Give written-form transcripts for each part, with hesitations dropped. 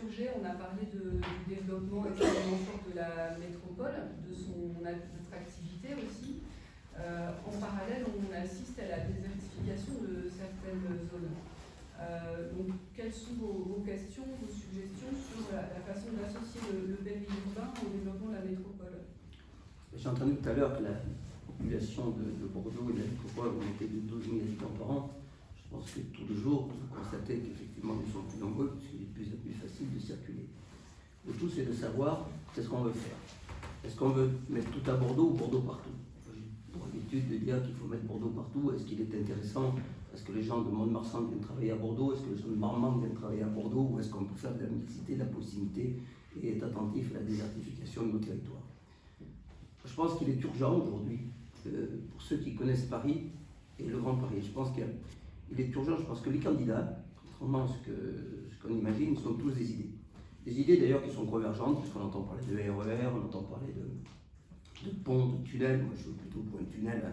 Turget, on a parlé du développement extrêmement fort de la métropole, de son attractivité aussi. En parallèle, on assiste à la désertification de certaines zones. Donc, quelles sont vos questions, vos suggestions sur la façon d'associer le périurbain au développement de la métropole? J'ai entendu tout à l'heure que la population de Bordeaux et de la métropole était de 12 000 habitants par an. Je pense que tous les jours, vous constatez qu'effectivement, nous sommes plus nombreux, puisqu'il est de plus en plus facile de circuler. Le tout, c'est de savoir qu'est-ce qu'on veut faire. Est-ce qu'on veut mettre tout à Bordeaux ou Bordeaux partout? J'ai pour habitude de dire qu'il faut mettre Bordeaux partout. Est-ce qu'il est intéressant? Est-ce que les gens de Mont-de-Marsan viennent travailler à Bordeaux? Est-ce que les gens de Marmande viennent travailler à Bordeaux? Ou est-ce qu'on peut faire de la mixité, de la proximité et être attentif à la désertification de nos territoires? Je pense qu'il est urgent aujourd'hui, pour ceux qui connaissent Paris et le Grand Paris, je pense qu'il est urgent, je pense que les candidats, contrairement à ce qu'on imagine, sont tous des idées. Des idées d'ailleurs qui sont convergentes, puisqu'on entend parler de RER, on entend parler de ponts, de tunnels. Moi je suis plutôt pour un tunnel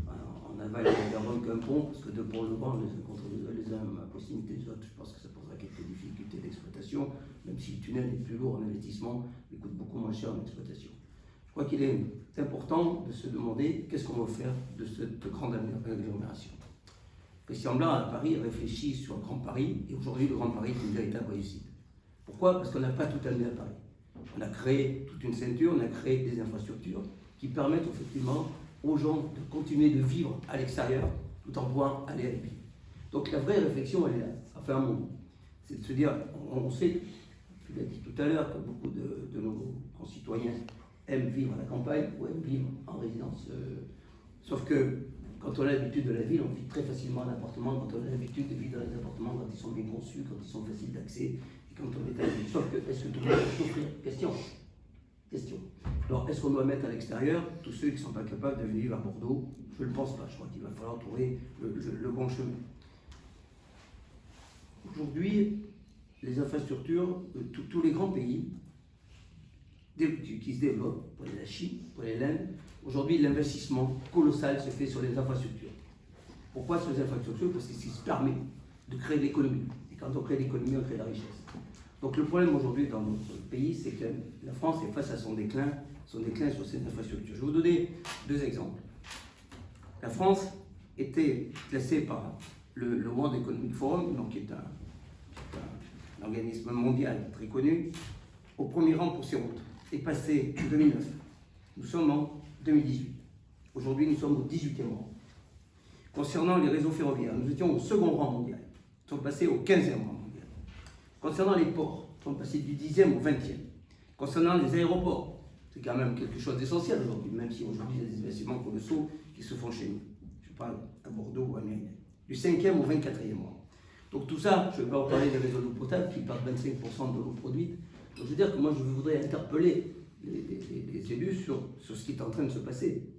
en aval de la Garonne qu'un pont, parce que deux ponts le vent, les uns contre les uns à proximité des autres, je pense que ça posera quelques difficultés d'exploitation, même si le tunnel est plus lourd en investissement, il coûte beaucoup moins cher en exploitation. Je crois qu'il est important de se demander qu'est-ce qu'on va faire de cette grande agglomération. Christian Blanc à Paris réfléchit sur le Grand Paris, et aujourd'hui le Grand Paris est une véritable réussite. Pourquoi? Parce qu'on n'a pas tout amené à Paris. On a créé toute une ceinture, on a créé des infrastructures qui permettent effectivement aux gens de continuer de vivre à l'extérieur tout en pouvant aller à la ville. Donc la vraie réflexion, elle est là, ça fait un moment. C'est de se dire, on sait, tu l'as dit tout à l'heure, que beaucoup de nos concitoyens aiment vivre à la campagne ou aiment vivre en résidence. Sauf que quand on a l'habitude de la ville, on vit très facilement en appartement. Quand on a l'habitude de vivre dans les appartements, quand ils sont bien conçus, quand ils sont faciles d'accès, et quand on est à la ville. Sauf que, est-ce que tout le monde peut souffrir? Question. Alors, est-ce qu'on doit mettre à l'extérieur tous ceux qui ne sont pas capables de vivre à Bordeaux? Je ne le pense pas. Je crois qu'il va falloir trouver le bon chemin. Aujourd'hui, les infrastructures, tous les grands pays qui se développent, pour la Chine, pour l'Inde, aujourd'hui l'investissement colossal se fait sur les infrastructures. Pourquoi sur les infrastructures? Parce que c'est ce qui permet de créer de l'économie. Et quand on crée de l'économie, on crée de la richesse. Donc le problème aujourd'hui dans notre pays, c'est que la France est face à son déclin sur ces infrastructures. Je vais vous donner deux exemples. La France était classée par le World Economic Forum, donc qui est un organisme mondial très connu, au premier rang pour ses routes. Est passé en 2009. Nous sommes en 2018. Aujourd'hui, nous sommes au 18e rang. Concernant les réseaux ferroviaires, nous étions au second rang mondial. Nous sommes passés au 15e rang mondial. Concernant les ports, nous sommes passés du 10e au 20e. Concernant les aéroports, c'est quand même quelque chose d'essentiel aujourd'hui, même si aujourd'hui il y a des investissements colossaux qui se font chez nous. Je parle à Bordeaux ou à Mérignac. Du 5e au 24e rang. Donc tout ça, je ne vais pas vous parler des réseaux d'eau potable qui perdent 25% de l'eau produite. Donc je veux dire que moi je voudrais interpeller les élus sur ce qui est en train de se passer.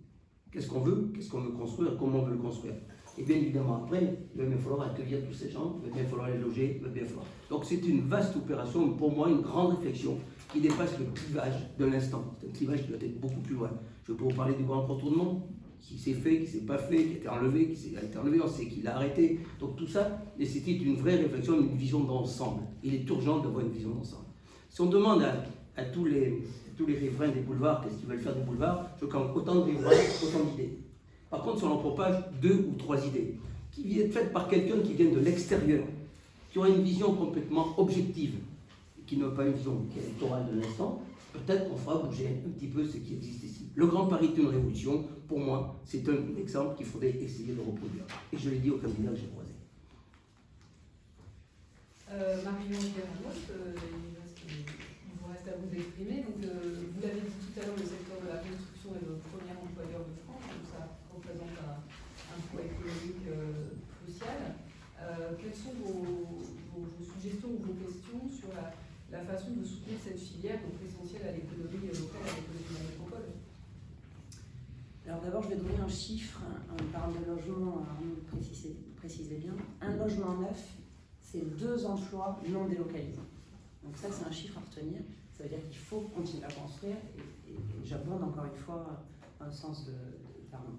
Qu'est-ce qu'on veut construire, comment on veut le construire. Et bien évidemment après, il va bien falloir accueillir tous ces gens, il va bien falloir les loger, il va bien falloir. Donc c'est une vaste opération, pour moi une grande réflexion qui dépasse le clivage de l'instant. C'est un clivage qui doit être beaucoup plus loin. Je peux vous parler du grand contournement, qui s'est fait, qui ne s'est pas fait, qui a été enlevé, qui a été enlevé, on sait qu'il a arrêté. Donc tout ça nécessite une vraie réflexion, une vision d'ensemble. Il est urgent d'avoir une vision d'ensemble. Si on demande à tous les riverains des boulevards qu'est-ce qu'ils veulent faire des boulevards, je compte autant de riverains, autant d'idées. Par contre, si on en propage 2 ou 3 idées, qui viennent faites par quelqu'un qui vient de l'extérieur, qui aura une vision complètement objective, qui n'a pas une vision électorale de l'instant, peut-être qu'on fera bouger un petit peu ce qui existe ici. Le Grand Paris est une révolution. Pour moi, c'est un exemple qu'il faudrait essayer de reproduire. Et je l'ai dit aux candidats que j'ai croisés. Marion Guéranos, il vous reste à vous exprimer. Donc, vous l'avez dit tout à l'heure, le secteur de la construction est le premier employeur de France, donc ça représente un poids économique crucial. Quelles sont vos suggestions ou vos questions sur la façon de soutenir cette filière, donc essentielle à l'économie locale, à l'économie de la métropole? Alors d'abord, je vais donner un chiffre. On parle de logement, précisez bien. Un logement neuf, c'est 2 emplois non délocalisés. Donc ça, c'est un chiffre à retenir. Ça veut dire qu'il faut continuer à construire. Et j'abonde encore une fois dans le sens de pardon.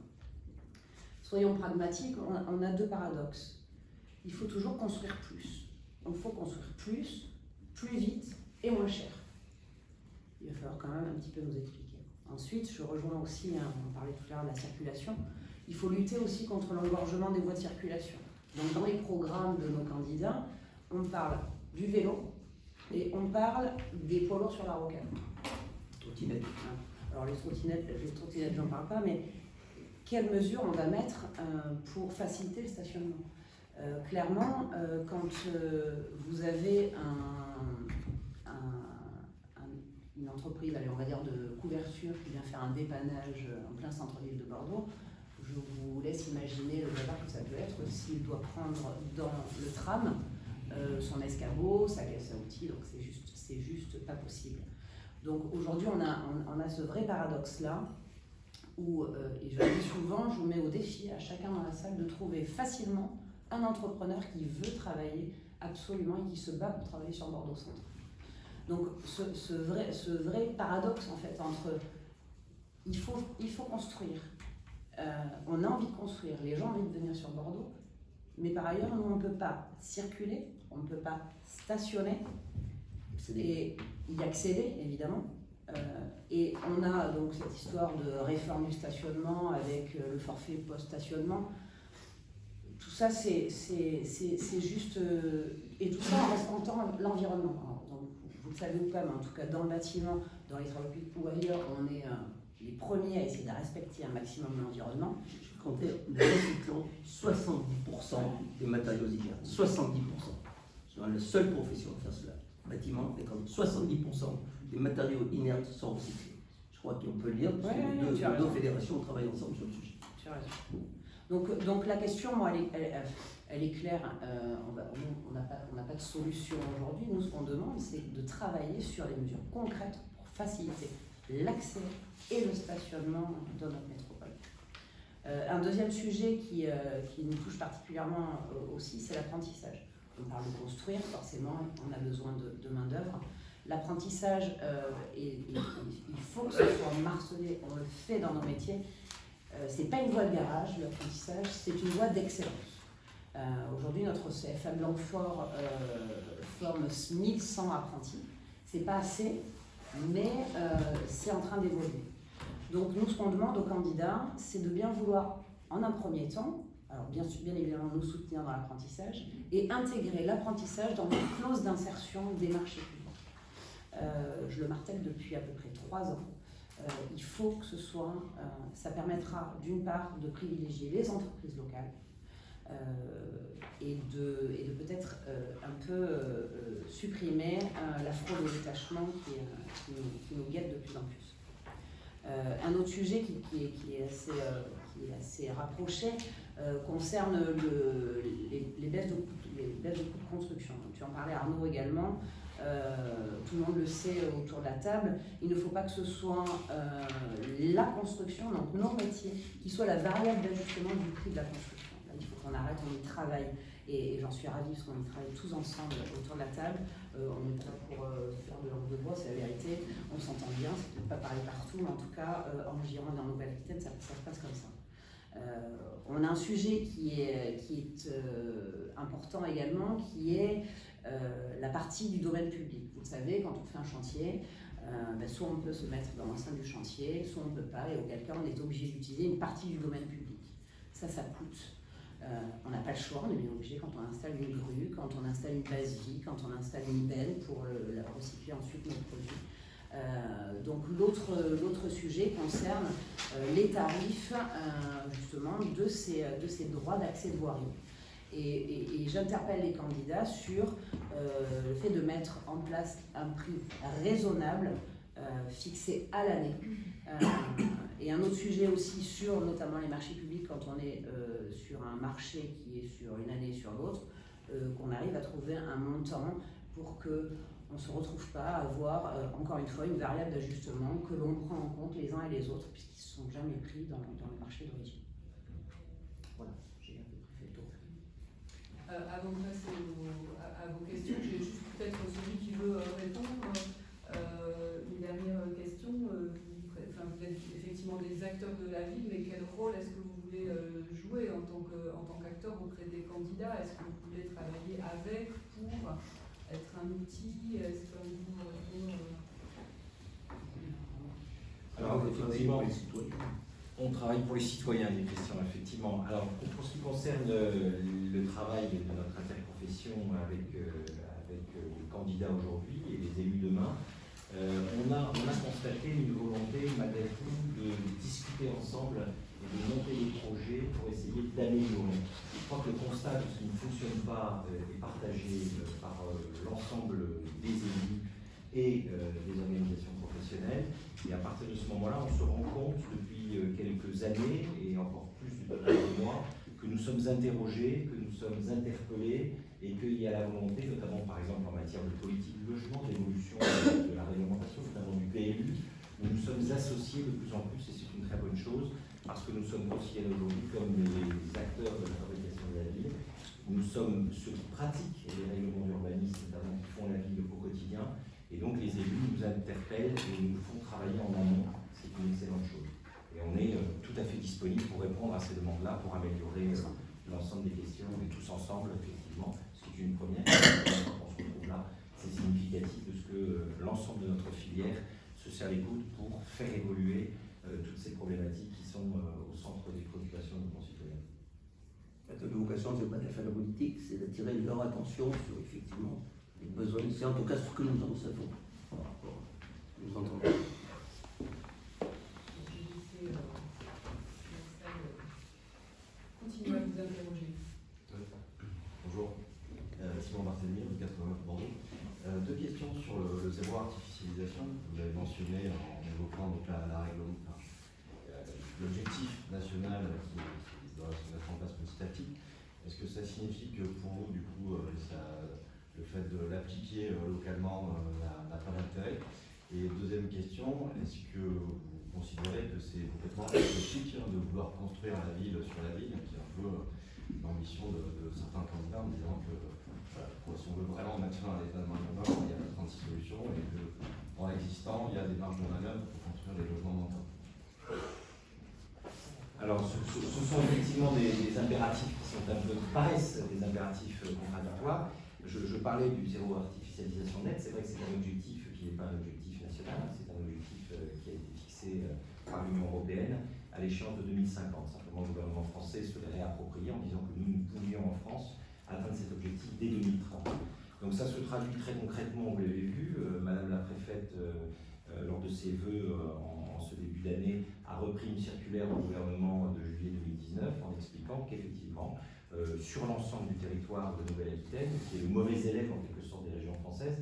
Soyons pragmatiques, on a 2 paradoxes. Il faut toujours construire plus. Donc il faut construire plus vite peu nous expliquer. Ensuite, je rejoins aussi, on parlait tout à l'heure de la circulation, il faut lutter aussi contre l'engorgement des voies de circulation. Donc dans les programmes de nos candidats, on parle du vélo et on parle des poids lourds sur la rocade. Trottinette. Alors les trottinettes, j'en parle pas, mais quelles mesures on va mettre pour faciliter le stationnement? Clairement, quand vous avez une entreprise, allez, on va dire de couverture qui vient faire un dépannage en plein centre-ville de Bordeaux, je vous laisse imaginer le bazar que ça peut être s'il doit prendre dans le tram son escabeau, sa caisse à outils, donc c'est juste pas possible. Donc aujourd'hui on a ce vrai paradoxe-là où, et je le dis souvent, je vous mets au défi à chacun dans la salle de trouver facilement un entrepreneur qui veut travailler absolument et qui se bat pour travailler sur Bordeaux Centre. Donc ce vrai paradoxe en fait entre il faut construire, on a envie de construire, les gens ont envie de venir sur Bordeaux, mais par ailleurs nous on ne peut pas circuler, on ne peut pas stationner et y accéder évidemment. Et on a donc cette histoire de réforme du stationnement avec le forfait post-stationnement. Tout ça, c'est juste... et tout ça en respectant l'environnement. Donc, vous le savez ou pas, mais en tout cas dans le bâtiment, dans les travaux publics ou ailleurs, on est les premiers à essayer de respecter un maximum l'environnement. Je comptais, nous recyclons 70% des matériaux hygiéniques. 70%. C'est la seule profession à faire cela. Bâtiment, et comme 70% des matériaux inertes sont recyclés. Je crois qu'on peut le dire, parce que les deux fédérations travaillent ensemble sur le sujet. Tu as raison. Donc la question, moi, elle est claire. On n'a pas de solution aujourd'hui. Nous, ce qu'on demande, c'est de travailler sur les mesures concrètes pour faciliter l'accès et le stationnement dans notre métropole. Un deuxième sujet qui nous touche particulièrement aussi, c'est l'apprentissage. On parle de construire, forcément, on a besoin de main-d'œuvre. L'apprentissage, il faut que ce soit marcelé, on le fait dans nos métiers. C'est pas une voie de garage, l'apprentissage, c'est une voie d'excellence. Aujourd'hui, notre CFA Blanquefort forme 1100 apprentis. C'est pas assez, mais c'est en train d'évoluer. Donc nous, ce qu'on demande aux candidats, c'est de bien vouloir, en un premier temps, alors bien évidemment nous soutenir dans l'apprentissage et intégrer l'apprentissage dans les clauses d'insertion des marchés publics. Je le martèle depuis à peu près 3 ans. Il faut que ce soit, ça permettra d'une part de privilégier les entreprises locales et de peut-être un peu supprimer la fraude au détachement qui nous guette de plus en plus. Un autre sujet qui est assez rapproché concerne les baisses de coûts de construction. Donc, tu en parlais Arnaud également, tout le monde le sait autour de la table, il ne faut pas que ce soit la construction, donc nos métiers, qui soit la variable d'ajustement du prix de la construction. Là, il faut qu'on arrête, on y travaille, et j'en suis ravie parce qu'on y travaille tous ensemble autour de la table. On est là pour faire de langue de bois, c'est la vérité, on s'entend bien, c'est peut-être pas pareil partout, mais en tout cas en Gironde et en Nouvelle-Aquitaine, ça se passe comme ça. On a un sujet qui est important également, qui est la partie du domaine public. Vous le savez, quand on fait un chantier, soit on peut se mettre dans l'enceinte du chantier, soit on ne peut pas, et auquel cas on est obligé d'utiliser une partie du domaine public. Ça coûte. On n'a pas le choix, on est bien obligé quand on installe une grue, quand on installe une base vie, quand on installe une benne pour recycler ensuite nos produits. Donc l'autre sujet concerne les tarifs justement de ces droits d'accès de voirie. Et j'interpelle les candidats sur le fait de mettre en place un prix raisonnable fixé à l'année. Et un autre sujet aussi sur notamment les marchés publics, quand on est sur un marché qui est sur une année sur l'autre, qu'on arrive à trouver un montant pour qu'on ne se retrouve pas à avoir, encore une fois, une variable d'ajustement que l'on prend en compte les uns et les autres, puisqu'ils ne sont jamais pris dans le marché d'origine. Voilà, j'ai à peu près fait le tour. Avant de passer à vos questions, j'ai juste peut-être celui qui veut répondre. Une dernière question. Vous êtes effectivement des acteurs de la ville, mais quel rôle est-ce que vous voulez jouer en tant qu'acteur auprès des candidats? Est-ce que vous voulez travailler avec, pour être un outil? Est-ce que vous travaillez pour les citoyens. On travaille pour les citoyens, dit Christian, effectivement. Alors, pour ce qui concerne le travail de notre interprofession avec les candidats aujourd'hui et les élus demain, on a constaté une volonté, malgré tout, de discuter ensemble et de monter des projets pour essayer d'améliorer. Je crois que le constat de ce qui ne fonctionne pas est partagé par l'ensemble des élus et des organisations professionnelles. Et à partir de ce moment-là, on se rend compte depuis quelques années, et encore plus depuis quelques mois, que nous sommes interrogés, que nous sommes interpellés, et qu'il y a la volonté, notamment par exemple en matière de politique de logement, d'évolution de la réglementation, notamment du PLU, où nous sommes associés de plus en plus, et c'est une très bonne chose, parce que nous sommes considérés aujourd'hui comme les acteurs de la fabrication de la ville. Nous sommes ceux qui pratiquent les règlements d'urbanisme, notamment qui font la ville au quotidien. Et donc les élus nous interpellent et nous font travailler en amont. C'est une excellente chose. Et on est tout à fait disponible pour répondre à ces demandes-là, pour améliorer l'ensemble des questions, et tous ensemble, effectivement, ce qui est une première. On se retrouve là. C'est significatif de ce que l'ensemble de notre filière se serre les coudes pour faire évoluer toutes ces problématiques qui sont au centre des préoccupations de nos concitoyens. Notre vocation, ce n'est pas de faire la politique, c'est d'attirer leur attention sur effectivement les besoins. C'est en tout cas ce que nous en savons par rapport à ce que nous entendons. Continuez à vous interroger. Bonjour, Simon Barthélemy, 89 Bordeaux. Deux questions sur le zéro artificialisation. Vous l'avez mentionné en évoquant donc l'objectif national qui doit se mettre en place petit à petit. Est-ce que ça signifie que pour vous, du coup, le fait de l'appliquer localement n'a pas d'intérêt? Et deuxième question, est-ce que vous considérez que c'est complètement logique de vouloir construire la ville sur la ville, qui est un peu l'ambition de certains candidats en disant que si on veut vraiment mettre fin à l'état de manœuvre, il y a 36 solutions et que dans l'existant, il y a des marges de manœuvre pour construire des logements d'entente. Alors, ce sont effectivement des impératifs qui sont paraissent des impératifs contradictoires. Je parlais du zéro artificialisation nette. C'est vrai que c'est un objectif qui n'est pas un objectif national, c'est un objectif qui a été fixé par l'Union européenne à l'échéance de 2050. Simplement, le gouvernement français se l'est réapproprié en disant que nous pouvions en France atteindre cet objectif dès 2030. Donc ça se traduit très concrètement, vous l'avez vu, Madame la préfète, lors de ses vœux en ce début d'année, a repris une circulaire du gouvernement de juillet 2019 en expliquant qu'effectivement, sur l'ensemble du territoire de Nouvelle-Aquitaine, qui est le mauvais élève en quelque sorte des régions françaises,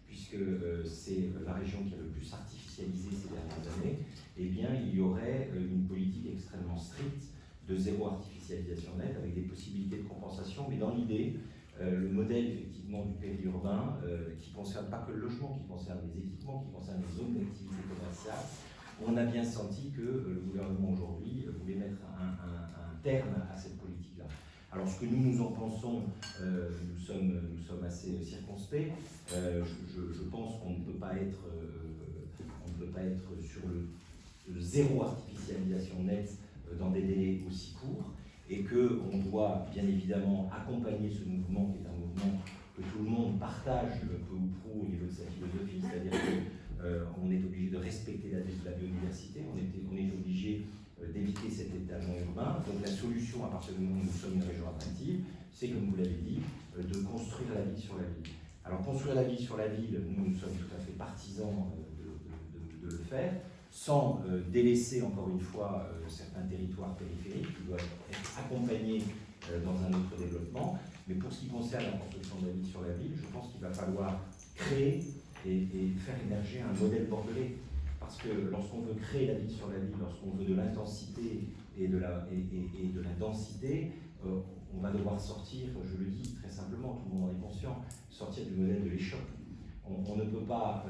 puisque c'est la région qui a le plus artificialisé ces dernières années, eh bien il y aurait une politique extrêmement stricte de zéro artificialisation nette avec des possibilités de compensation, mais dans l'idée, le modèle effectivement du périurbain qui ne concerne pas que le logement, qui concerne les équipements, qui concerne les zones d'activité commerciale, on a bien senti que le gouvernement aujourd'hui voulait mettre un terme à cette politique-là. Alors ce que nous en pensons, nous sommes assez circonspects. Je pense qu'on ne peut pas être sur le zéro artificialisation nette dans des délais aussi courts, et qu'on doit bien évidemment accompagner ce mouvement qui est un mouvement que tout le monde partage peu ou prou au niveau de sa philosophie, c'est-à-dire qu'on est obligé de respecter la biodiversité, on est obligé d'éviter cet étalement urbain. Donc la solution, à partir du moment où nous sommes une région attractive, c'est, comme vous l'avez dit, de construire la ville sur la ville. Alors construire la ville sur la ville, nous sommes tout à fait partisans de le faire, sans délaisser encore une fois certains territoires périphériques qui doivent être accompagnés dans un autre développement. Mais pour ce qui concerne la construction de la ville sur la ville, je pense qu'il va falloir créer et faire émerger un modèle bordelais. Parce que lorsqu'on veut créer la ville sur la ville, lorsqu'on veut de l'intensité et de la densité, on va devoir sortir, je le dis très simplement, tout le monde en est conscient, sortir du modèle de l'échoppe. On ne peut pas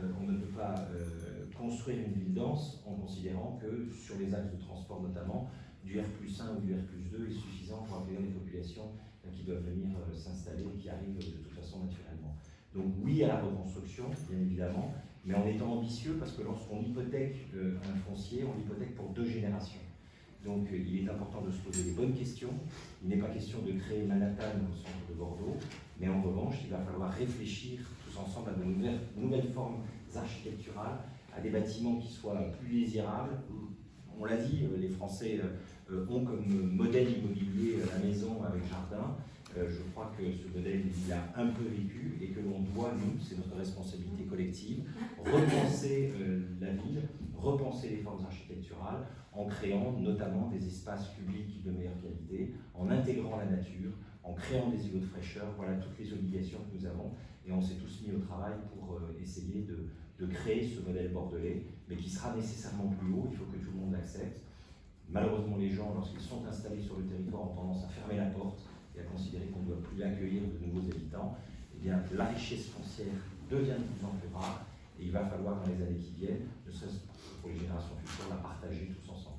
construire une ville dense en considérant que sur les axes de transport notamment, du R+1 ou du R+2 est suffisant pour accueillir les populations qui doivent venir s'installer et qui arrivent de toute façon naturellement. Donc oui à la reconstruction, bien évidemment, mais en étant ambitieux, parce que lorsqu'on hypothèque un foncier, on l'hypothèque pour 2 générations. Donc il est important de se poser les bonnes questions. Il n'est pas question de créer Manhattan au centre de Bordeaux, mais en revanche, il va falloir réfléchir tous ensemble à de nouvelles formes architecturales, à des bâtiments qui soient plus désirables. On l'a dit, les Français ont comme modèle immobilier la maison avec jardin. Je crois que ce modèle, il a un peu vécu et que l'on doit, nous, c'est notre responsabilité collective, repenser la ville, repenser les formes architecturales en créant notamment des espaces publics de meilleure qualité, en intégrant la nature, en créant des îlots de fraîcheur. Voilà toutes les obligations que nous avons et on s'est tous mis au travail pour essayer de créer ce modèle bordelais, mais qui sera nécessairement plus haut, il faut que tout le monde l'accepte. Malheureusement, les gens, lorsqu'ils sont installés sur le territoire, ont tendance à fermer la porte et à considérer qu'on ne doit plus accueillir de nouveaux habitants. Eh bien, la richesse foncière devient de plus en plus rare et il va falloir, dans les années qui viennent, ne serait-ce que pour les générations futures, la partager tous ensemble.